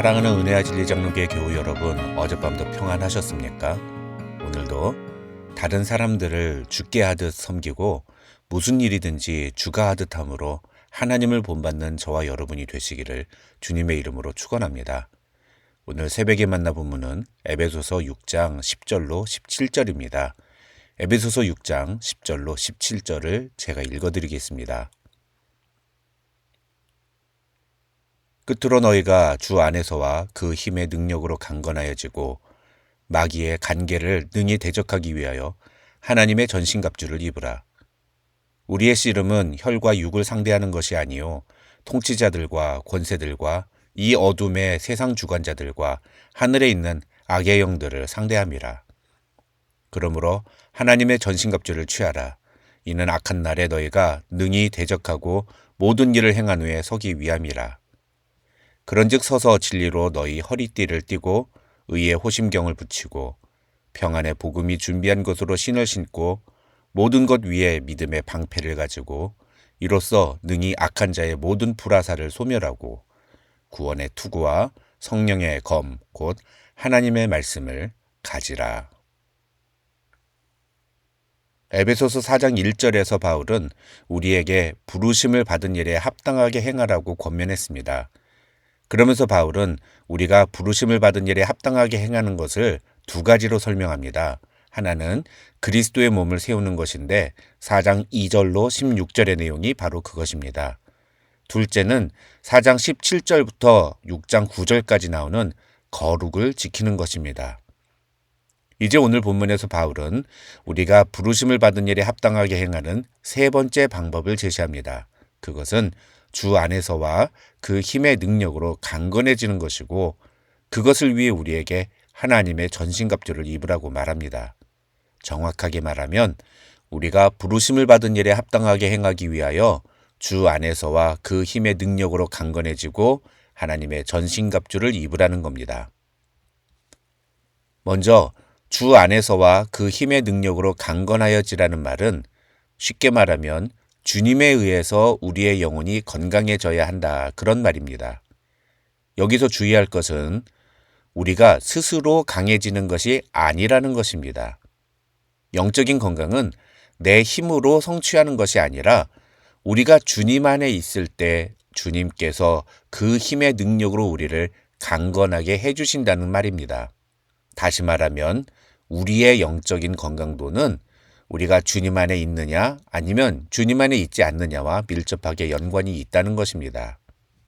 사랑하는 은혜와 진리 장로교회 교우 여러분, 어젯밤도 평안하셨습니까? 오늘도 다른 사람들을 주께 하듯 섬기고 무슨 일이든지 주가 하듯 함으로 하나님을 본받는 저와 여러분이 되시기를 주님의 이름으로 축원합니다. 오늘 새벽에 만나 본문은 에베소서 6장 10절로 17절입니다. 에베소서 6장 10절로 17절을 제가 읽어드리겠습니다. 끝으로 너희가 주 안에서와 그 힘의 능력으로 강건하여지고 마귀의 간계를 능히 대적하기 위하여 하나님의 전신갑주를 입으라. 우리의 씨름은 혈과 육을 상대하는 것이 아니요 통치자들과 권세들과 이 어둠의 세상 주관자들과 하늘에 있는 악의 영들을 상대함이라. 그러므로 하나님의 전신갑주를 취하라. 이는 악한 날에 너희가 능히 대적하고 모든 일을 행한 후에 서기 위함이라. 그런즉 서서 진리로 너희 허리띠를 띠고 의의 호심경을 붙이고 평안의 복음이 준비한 것으로 신을 신고 모든 것 위에 믿음의 방패를 가지고 이로써 능히 악한 자의 모든 불화살을 소멸하고 구원의 투구와 성령의 검 곧 하나님의 말씀을 가지라. 에베소서 4장 1절에서 바울은 우리에게 부르심을 받은 일에 합당하게 행하라고 권면했습니다. 그러면서 바울은 우리가 부르심을 받은 일에 합당하게 행하는 것을 두 가지로 설명합니다. 하나는 그리스도의 몸을 세우는 것인데 4장 2절로 16절의 내용이 바로 그것입니다. 둘째는 4장 17절부터 6장 9절까지 나오는 거룩을 지키는 것입니다. 이제 오늘 본문에서 바울은 우리가 부르심을 받은 일에 합당하게 행하는 세 번째 방법을 제시합니다. 그것은 주 안에서와 그 힘의 능력으로 강건해지는 것이고 그것을 위해 우리에게 하나님의 전신갑주를 입으라고 말합니다. 정확하게 말하면 우리가 부르심을 받은 일에 합당하게 행하기 위하여 주 안에서와 그 힘의 능력으로 강건해지고 하나님의 전신갑주를 입으라는 겁니다. 먼저 주 안에서와 그 힘의 능력으로 강건하여지라는 말은 쉽게 말하면 주님에 의해서 우리의 영혼이 건강해져야 한다. 그런 말입니다. 여기서 주의할 것은 우리가 스스로 강해지는 것이 아니라는 것입니다. 영적인 건강은 내 힘으로 성취하는 것이 아니라 우리가 주님 안에 있을 때 주님께서 그 힘의 능력으로 우리를 강건하게 해주신다는 말입니다. 다시 말하면 우리의 영적인 건강도는 우리가 주님 안에 있느냐 아니면 주님 안에 있지 않느냐와 밀접하게 연관이 있다는 것입니다.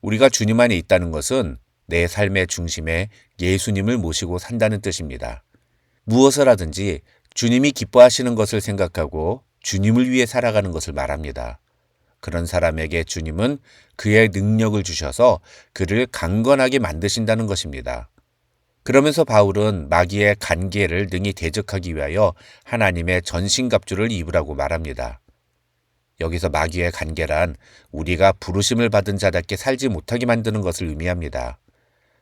우리가 주님 안에 있다는 것은 내 삶의 중심에 예수님을 모시고 산다는 뜻입니다. 무엇을 하든지 주님이 기뻐하시는 것을 생각하고 주님을 위해 살아가는 것을 말합니다. 그런 사람에게 주님은 그의 능력을 주셔서 그를 강건하게 만드신다는 것입니다. 그러면서 바울은 마귀의 간계를 능히 대적하기 위하여 하나님의 전신갑주를 입으라고 말합니다. 여기서 마귀의 간계란 우리가 부르심을 받은 자답게 살지 못하게 만드는 것을 의미합니다.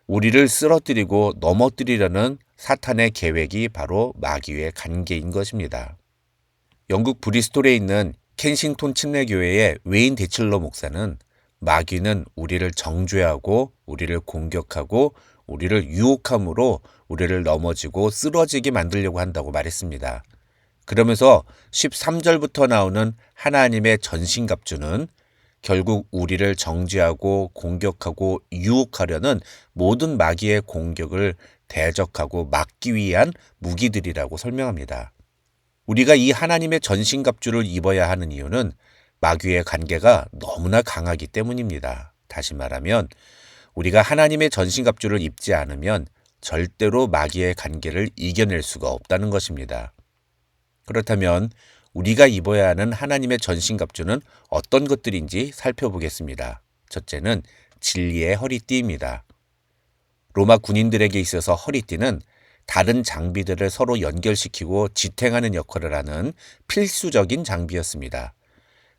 우리를 쓰러뜨리고 넘어뜨리려는 사탄의 계획이 바로 마귀의 간계인 것입니다. 영국 브리스톨에 있는 켄싱톤 침례교회의 웨인 데칠러 목사는 마귀는 우리를 정죄하고 우리를 공격하고 우리를 유혹함으로 우리를 넘어지고 쓰러지게 만들려고 한다고 말했습니다. 그러면서 13절부터 나오는 하나님의 전신갑주는 결국 우리를 정죄하고 공격하고 유혹하려는 모든 마귀의 공격을 대적하고 막기 위한 무기들이라고 설명합니다. 우리가 이 하나님의 전신갑주를 입어야 하는 이유는 마귀의 간계가 너무나 강하기 때문입니다. 다시 말하면 우리가 하나님의 전신갑주를 입지 않으면 절대로 마귀의 간계를 이겨낼 수가 없다는 것입니다. 그렇다면 우리가 입어야 하는 하나님의 전신갑주는 어떤 것들인지 살펴보겠습니다. 첫째는 진리의 허리띠입니다. 로마 군인들에게 있어서 허리띠는 다른 장비들을 서로 연결시키고 지탱하는 역할을 하는 필수적인 장비였습니다.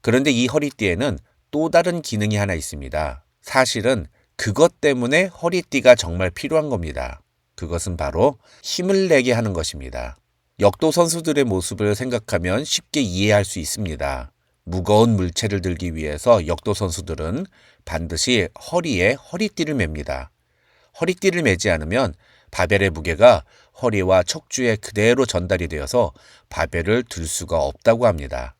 그런데 이 허리띠에는 또 다른 기능이 하나 있습니다. 사실은 그것 때문에 허리띠가 정말 필요한 겁니다. 그것은 바로 힘을 내게 하는 것입니다. 역도 선수들의 모습을 생각하면 쉽게 이해할 수 있습니다. 무거운 물체를 들기 위해서 역도 선수들은 반드시 허리에 허리띠를 맵니다. 허리띠를 매지 않으면 바벨의 무게가 허리와 척추에 그대로 전달이 되어서 바벨을 들 수가 없다고 합니다.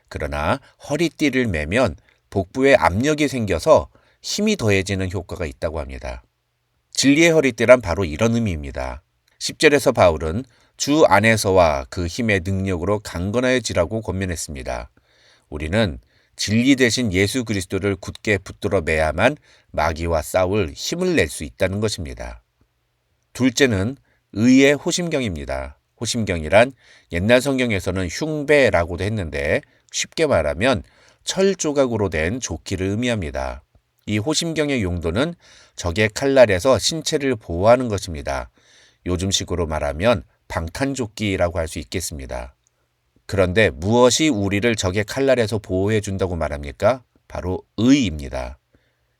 그러나 허리띠를 매면 복부에 압력이 생겨서 힘이 더해지는 효과가 있다고 합니다. 진리의 허리띠란 바로 이런 의미입니다. 10절에서 바울은 주 안에서와 그 힘의 능력으로 강건하여지라고 권면했습니다. 우리는 진리 대신 예수 그리스도를 굳게 붙들어 매야만 마귀와 싸울 힘을 낼 수 있다는 것입니다. 둘째는 의의 호심경입니다. 호심경이란 옛날 성경에서는 흉배라고도 했는데 쉽게 말하면 철 조각으로 된 조끼를 의미합니다. 이 호심경의 용도는 적의 칼날에서 신체를 보호하는 것입니다. 요즘식으로 말하면 방탄조끼라고 할 수 있겠습니다. 그런데 무엇이 우리를 적의 칼날에서 보호해 준다고 말합니까? 바로 의입니다.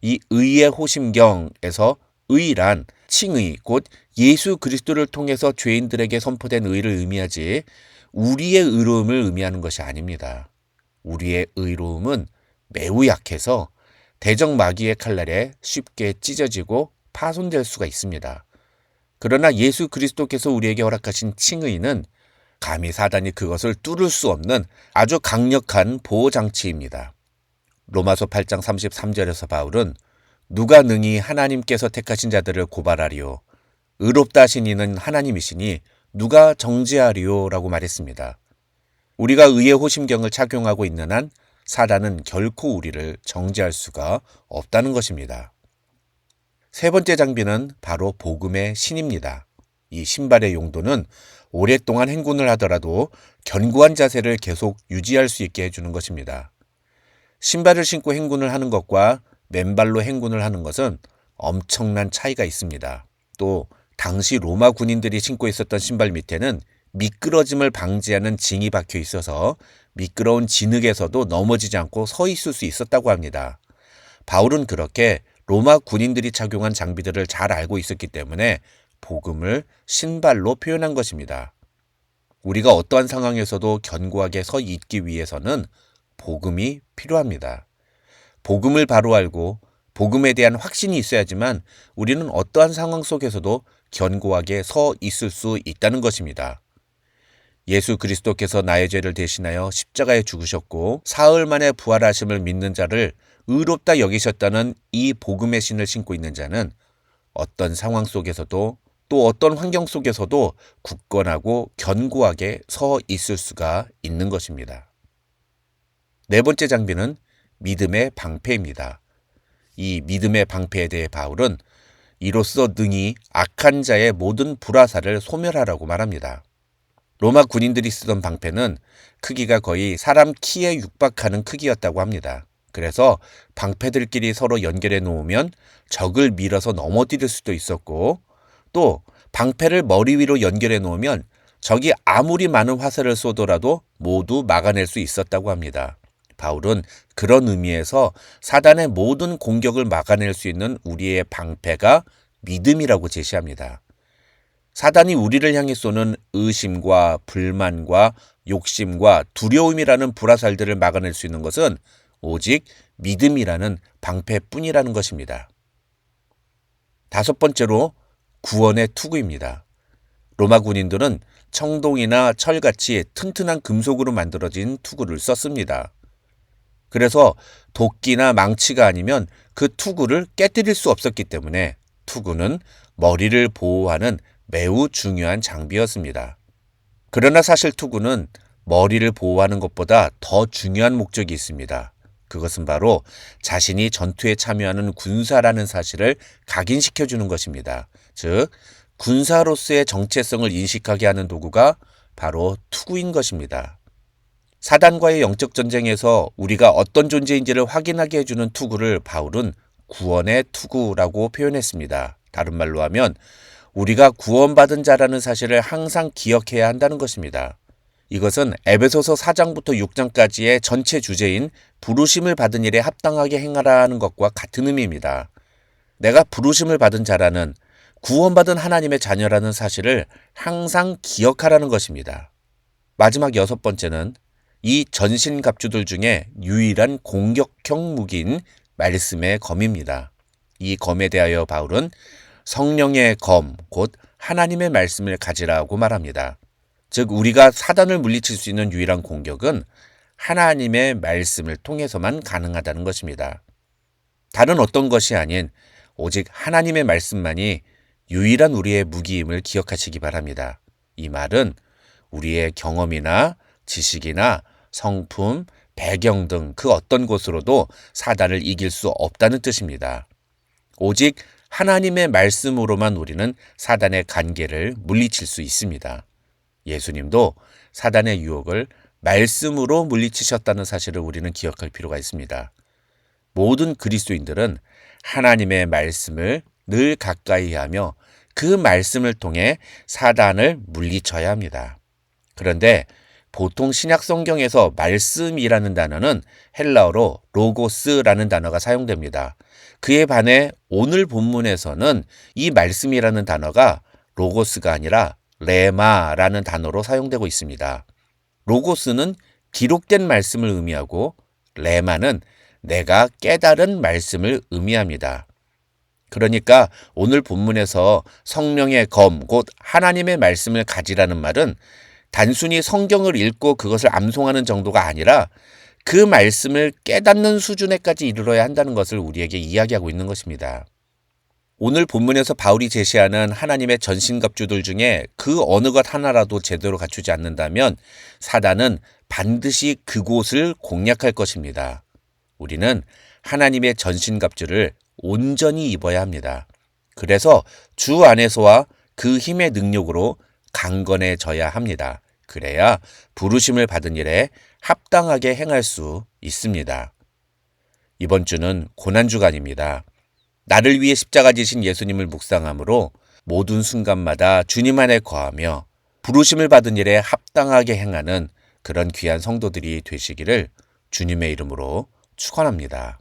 이 의의 호심경에서 의란 칭의, 곧 예수 그리스도를 통해서 죄인들에게 선포된 의를 의미하지 우리의 의로움을 의미하는 것이 아닙니다. 우리의 의로움은 매우 약해서 대적 마귀의 칼날에 쉽게 찢어지고 파손될 수가 있습니다. 그러나 예수 그리스도께서 우리에게 허락하신 칭의는 감히 사단이 그것을 뚫을 수 없는 아주 강력한 보호장치입니다. 로마서 8장 33절에서 바울은 누가 능히 하나님께서 택하신 자들을 고발하리요. 의롭다 하신 이는 하나님이시니 누가 정죄하리요 라고 말했습니다. 우리가 의의 호심경을 착용하고 있는 한 사단은 결코 우리를 정죄할 수가 없다는 것입니다. 세 번째 장비는 바로 복음의 신입니다. 이 신발의 용도는 오랫동안 행군을 하더라도 견고한 자세를 계속 유지할 수 있게 해주는 것입니다. 신발을 신고 행군을 하는 것과 맨발로 행군을 하는 것은 엄청난 차이가 있습니다. 또 당시 로마 군인들이 신고 있었던 신발 밑에는 미끄러짐을 방지하는 징이 박혀 있어서 미끄러운 진흙에서도 넘어지지 않고 서 있을 수 있었다고 합니다. 바울은 그렇게 로마 군인들이 착용한 장비들을 잘 알고 있었기 때문에 복음을 신발로 표현한 것입니다. 우리가 어떠한 상황에서도 견고하게 서 있기 위해서는 복음이 필요합니다. 복음을 바로 알고 복음에 대한 확신이 있어야지만 우리는 어떠한 상황 속에서도 견고하게 서 있을 수 있다는 것입니다. 예수 그리스도께서 나의 죄를 대신하여 십자가에 죽으셨고 사흘 만에 부활하심을 믿는 자를 의롭다 여기셨다는 이 복음의 신을 신고 있는 자는 어떤 상황 속에서도 또 어떤 환경 속에서도 굳건하고 견고하게 서 있을 수가 있는 것입니다. 네 번째 장비는 믿음의 방패입니다. 이 믿음의 방패에 대해 바울은 이로써 능히 악한 자의 모든 불화살을 소멸하라고 말합니다. 로마 군인들이 쓰던 방패는 크기가 거의 사람 키에 육박하는 크기였다고 합니다. 그래서 방패들끼리 서로 연결해 놓으면 적을 밀어서 넘어뜨릴 수도 있었고 또 방패를 머리 위로 연결해 놓으면 적이 아무리 많은 화살을 쏘더라도 모두 막아낼 수 있었다고 합니다. 바울은 그런 의미에서 사단의 모든 공격을 막아낼 수 있는 우리의 방패가 믿음이라고 제시합니다. 사단이 우리를 향해 쏘는 의심과 불만과 욕심과 두려움이라는 불화살들을 막아낼 수 있는 것은 오직 믿음이라는 방패뿐이라는 것입니다. 다섯 번째로 구원의 투구입니다. 로마 군인들은 청동이나 철같이 튼튼한 금속으로 만들어진 투구를 썼습니다. 그래서 도끼나 망치가 아니면 그 투구를 깨뜨릴 수 없었기 때문에 투구는 머리를 보호하는 매우 중요한 장비였습니다. 그러나 사실 투구는 머리를 보호하는 것보다 더 중요한 목적이 있습니다. 그것은 바로 자신이 전투에 참여하는 군사라는 사실을 각인시켜주는 것입니다. 즉, 군사로서의 정체성을 인식하게 하는 도구가 바로 투구인 것입니다. 사단과의 영적 전쟁에서 우리가 어떤 존재인지를 확인하게 해주는 투구를 바울은 구원의 투구라고 표현했습니다. 다른 말로 하면 우리가 구원받은 자라는 사실을 항상 기억해야 한다는 것입니다. 이것은 에베소서 4장부터 6장까지의 전체 주제인 부르심을 받은 일에 합당하게 행하라는 것과 같은 의미입니다. 내가 부르심을 받은 자라는 구원받은 하나님의 자녀라는 사실을 항상 기억하라는 것입니다. 마지막 여섯 번째는 이 전신갑주들 중에 유일한 공격형 무기인 말씀의 검입니다. 이 검에 대하여 바울은 성령의 검, 곧 하나님의 말씀을 가지라고 말합니다. 즉, 우리가 사단을 물리칠 수 있는 유일한 공격은 하나님의 말씀을 통해서만 가능하다는 것입니다. 다른 어떤 것이 아닌 오직 하나님의 말씀만이 유일한 우리의 무기임을 기억하시기 바랍니다. 이 말은 우리의 경험이나 지식이나 성품, 배경 등 그 어떤 것으로도 사단을 이길 수 없다는 뜻입니다. 오직 하나님의 말씀으로만 우리는 사단의 관계를 물리칠 수 있습니다. 예수님도 사단의 유혹을 말씀으로 물리치셨다는 사실을 우리는 기억할 필요가 있습니다. 모든 그리스도인들은 하나님의 말씀을 늘 가까이 하며 그 말씀을 통해 사단을 물리쳐야 합니다. 그런데 보통 신약 성경에서 말씀이라는 단어는 헬라어로 로고스라는 단어가 사용됩니다. 그에 반해 오늘 본문에서는 이 말씀이라는 단어가 로고스가 아니라 레마라는 단어로 사용되고 있습니다. 로고스는 기록된 말씀을 의미하고 레마는 내가 깨달은 말씀을 의미합니다. 그러니까 오늘 본문에서 성령의 검, 곧 하나님의 말씀을 가지라는 말은 단순히 성경을 읽고 그것을 암송하는 정도가 아니라 그 말씀을 깨닫는 수준에까지 이르러야 한다는 것을 우리에게 이야기하고 있는 것입니다. 오늘 본문에서 바울이 제시하는 하나님의 전신갑주들 중에 그 어느 것 하나라도 제대로 갖추지 않는다면 사단은 반드시 그곳을 공략할 것입니다. 우리는 하나님의 전신갑주를 온전히 입어야 합니다. 그래서 주 안에서와 그 힘의 능력으로 강건해져야 합니다. 그래야 부르심을 받은 일에 합당하게 행할 수 있습니다. 이번 주는 고난주간입니다. 나를 위해 십자가 지신 예수님을 묵상함으로 모든 순간마다 주님 안에 거하며 부르심을 받은 일에 합당하게 행하는 그런 귀한 성도들이 되시기를 주님의 이름으로 축원합니다.